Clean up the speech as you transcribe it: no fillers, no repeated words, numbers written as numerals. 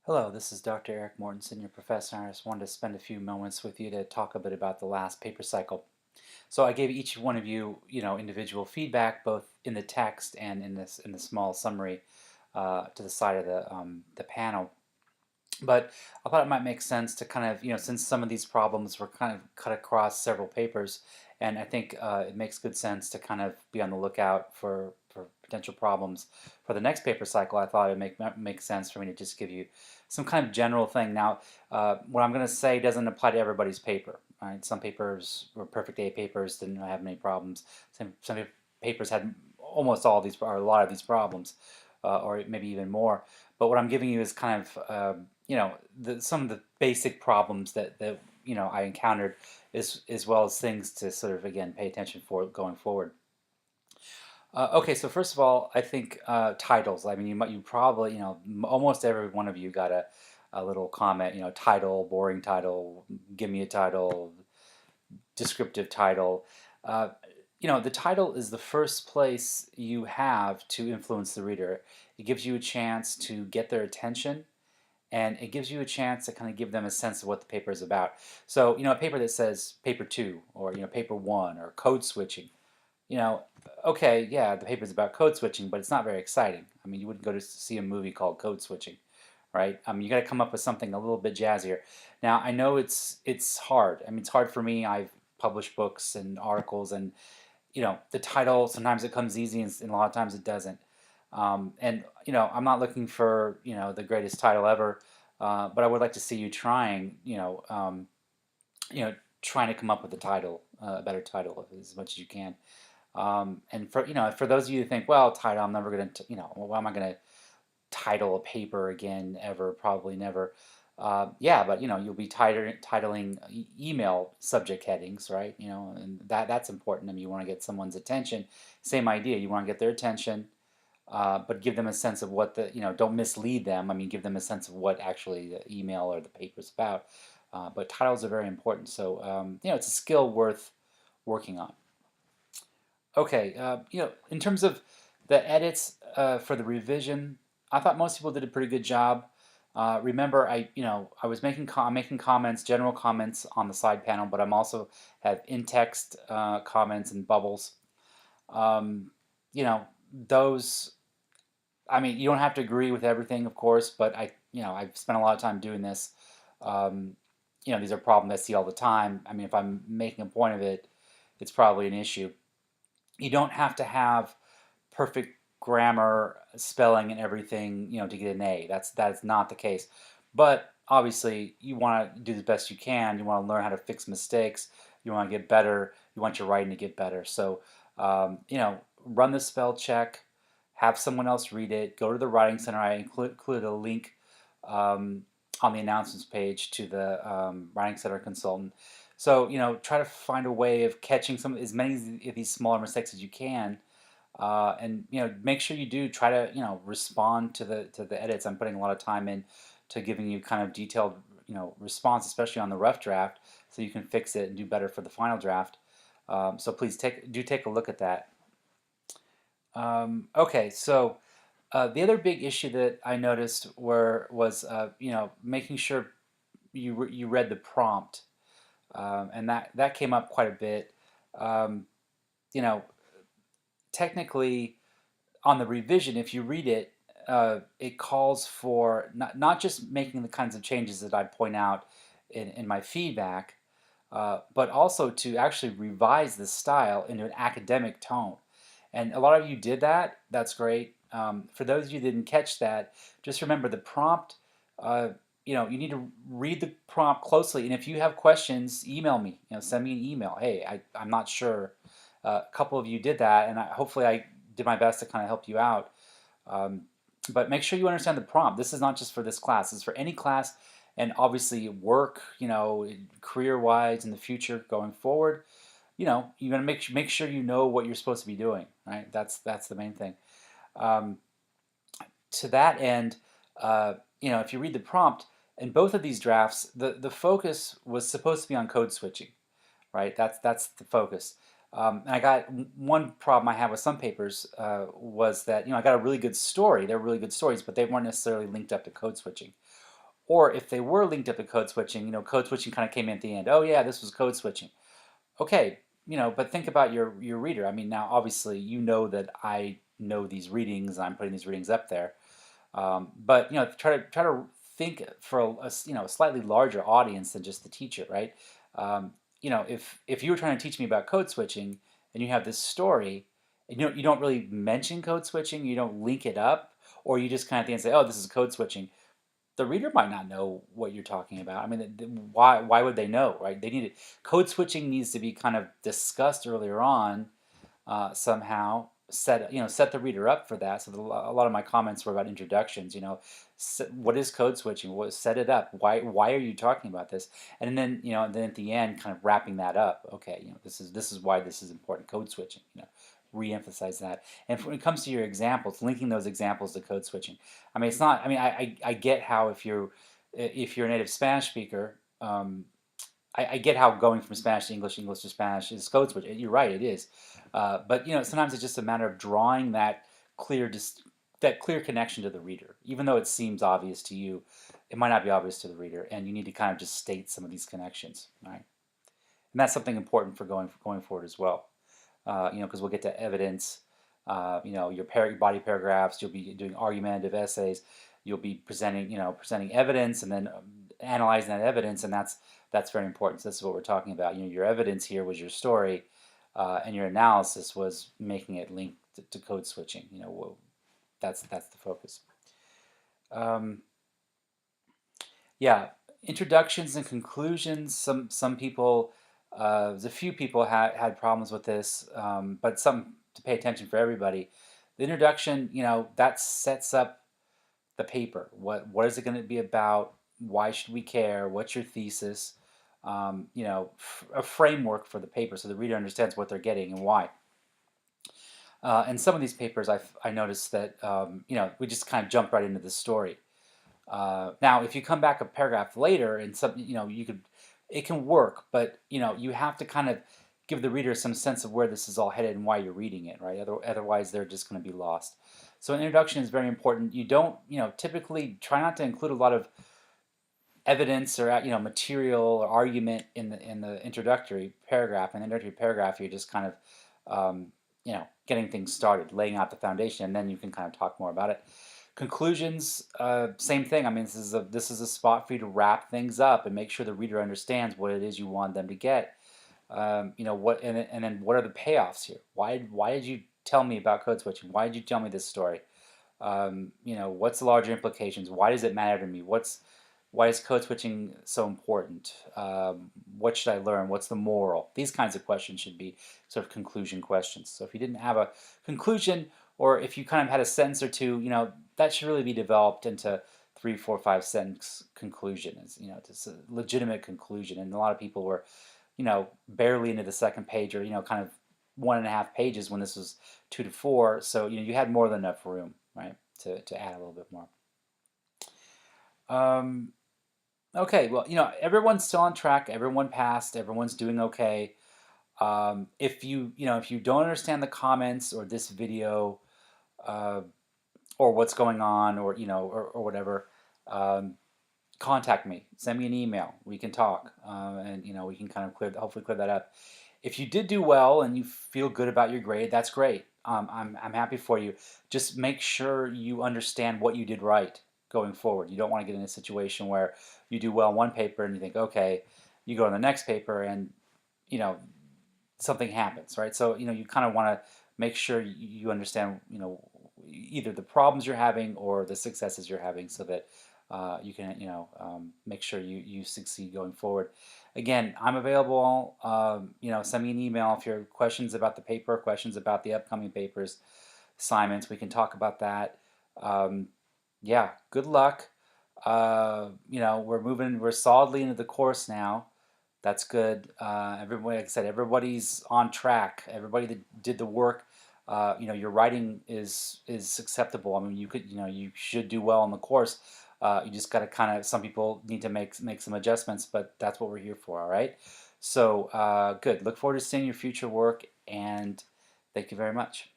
Hello, this is Dr. Eric Mortensen, your professor. I just wanted to spend a few moments with you to talk a bit about the last paper cycle. So I gave each one of you, individual feedback, both in the text and in the small summary to the side of the panel. But I thought it might make sense to kind of, since some of these problems were kind of cut across several papers, and I think it makes good sense to kind of be on the lookout for potential problems for the next paper cycle. I thought it make sense for me to just give you some kind of general thing. Now, what I'm going to say doesn't apply to everybody's paper. Right? Some papers were perfect A papers, didn't have any problems. Some papers had almost all these, or a lot of these problems, or maybe even more. But what I'm giving you is kind of some of the basic problems that I encountered, as well as things to sort of again pay attention for going forward. Okay, so first of all, I think titles. I mean, you probably almost every one of you got a little comment. Title, boring title, give me a title, descriptive title. Uh, the title is the first place you have to influence the reader. It gives you a chance to get their attention, and it gives you a chance to kind of give them a sense of what the paper is about. So, a paper that says paper two, or paper one, or code switching, you know, okay, yeah, the paper's about code switching, but it's not very exciting. I mean, you wouldn't go to see a movie called Code Switching, right? You got to come up with something a little bit jazzier. Now, I know it's hard. I mean, it's hard for me. I've published books and articles, and the title sometimes it comes easy, and a lot of times it doesn't. And I'm not looking for the greatest title ever, but I would like to see you trying, you know, trying to come up with a title, a better title as much as you can. And for those of you who think, well, title, I'm never going to, well, why am I going to title a paper again ever? Probably never. Yeah, but you'll be titling email subject headings, right? And that's important. I mean, you want to get someone's attention. Same idea. You want to get their attention, but give them a sense of what don't mislead them. I mean, give them a sense of what actually the email or the paper is about. But titles are very important. So, it's a skill worth working on. Okay, in terms of the edits for the revision, I thought most people did a pretty good job. Remember, I was making comments, general comments on the side panel, but I'm also have in-text comments and bubbles. Um, those. I mean, you don't have to agree with everything, of course, but I've spent a lot of time doing this. Um, these are problems I see all the time. I mean, if I'm making a point of it, it's probably an issue. You don't have to have perfect grammar, spelling, and everything, to get an A. That's not the case. But obviously, you want to do the best you can. You want to learn how to fix mistakes. You want to get better. You want your writing to get better. So, run the spell check. Have someone else read it. Go to the Writing Center. I included a link um, on the announcements page to the Writing Center consultant. So, try to find a way of catching as many of these smaller mistakes as you can, and make sure you do try to respond to the edits. I'm putting a lot of time in to giving you kind of detailed response, especially on the rough draft, so you can fix it and do better for the final draft. So please take a look at that. Okay, so the other big issue that I noticed was making sure you read the prompt, and that came up quite a bit. Um, you know, Technically, on the revision, if you read it, it calls for not just making the kinds of changes that I point out in my feedback, but also to actually revise the style into an academic tone. And a lot of you did that. That's great. For those of you who didn't catch that, just remember the prompt. You need to read the prompt closely. And if you have questions, email me. Send me an email. Hey, I'm not sure. A couple of you did that, and hopefully I did my best to kind of help you out. Um, but make sure you understand the prompt. This is not just for this class. This is for any class, and obviously work. Career-wise in the future going forward. You're gonna make sure you know what you're supposed to be doing. Right. That's the main thing. Um, to that end, if you read the prompt in both of these drafts, the focus was supposed to be on code switching, right? That's the focus. And I got one problem I have with some papers was that I got a really good story. They're really good stories, but they weren't necessarily linked up to code switching. Or if they were linked up to code switching, code switching kind of came in at the end. Oh yeah, this was code switching. Okay, but think about your reader. I mean, now obviously you know that I know these readings. I'm putting these readings up there, but try to think for a slightly larger audience than just the teacher, right? If you were trying to teach me about code switching and you have this story, and you don't really mention code switching, you don't link it up, or you just kind of think and say, oh, this is code switching. The reader might not know what you're talking about. I mean, why would they know, right? Code switching needs to be kind of discussed earlier on, somehow. Set the reader up for that. So a lot of my comments were about introductions. What is code switching? Set it up. Why are you talking about this? And then at the end, kind of wrapping that up. Okay, this is why this is important. Code switching. Re-emphasize that. And when it comes to your examples, linking those examples to code switching. I mean, it's not. I mean, I get how if you're a native Spanish speaker, I get how going from Spanish to English, English to Spanish is code switch. You're right, it is. But sometimes it's just a matter of drawing that clear connection to the reader. Even though it seems obvious to you, it might not be obvious to the reader, and you need to kind of just state some of these connections, right? And that's something important for going forward as well. Because we'll get to evidence. Your body paragraphs. You'll be doing argumentative essays. You'll be presenting evidence and then analyzing that evidence, and that's very important. So this is what we're talking about. Your evidence here was your story, and your analysis was making it linked to code switching. That's the focus. Yeah, introductions and conclusions. Some people, there's a few people had problems with this, but some to pay attention for everybody. The introduction, that sets up the paper. What is it going to be about? Why should we care? What's your thesis? A framework for the paper so the reader understands what they're getting and why. And some of these papers, I noticed that we just kind of jump right into the story. Now, if you come back a paragraph later and it can work, but you have to kind of give the reader some sense of where this is all headed and why you're reading it, right? Otherwise, they're just going to be lost. So an introduction is very important. You don't, typically try not to include a lot of evidence or material or argument in the introductory paragraph. In the introductory paragraph, you're just kind of getting things started, laying out the foundation, and then you can kind of talk more about it. Conclusions, same thing. I mean, this is a spot for you to wrap things up and make sure the reader understands what it is you want them to get. And then what are the payoffs here? Why did you tell me about code switching? Why did you tell me this story? What's the larger implications? Why does it matter to me? Why is code switching so important? What should I learn? What's the moral? These kinds of questions should be sort of conclusion questions. So if you didn't have a conclusion, or if you kind of had a sentence or two, that should really be developed into 3, 4, 5 sentence conclusion. It's a legitimate conclusion. And a lot of people were, barely into the second page, or kind of 1.5 pages when this was 2 to 4. So you had more than enough room, right, to add a little bit more. Okay, well, everyone's still on track. Everyone passed. Everyone's doing okay. If you don't understand the comments or this video, or what's going on, or or whatever, contact me. Send me an email. We can talk, and we can kind of hopefully clear that up. If you did do well and you feel good about your grade, that's great. I'm happy for you. Just make sure you understand what you did right going forward. You don't want to get in a situation where you do well in one paper and you think, okay, you go to the next paper and something happens, right? So you kind of want to make sure you understand either the problems you're having or the successes you're having, so that you can make sure you succeed going forward. Again, I'm available. Send me an email if you have questions about the paper, questions about the upcoming papers, assignments. We can talk about that. Yeah, good luck. We're solidly into the course now. That's good. Everybody, like I said, everybody's on track. Everybody that did the work, your writing is acceptable. I mean, you should do well in the course. You just got to some people need to make some adjustments, but that's what we're here for. All right. So good. Look forward to seeing your future work, and thank you very much.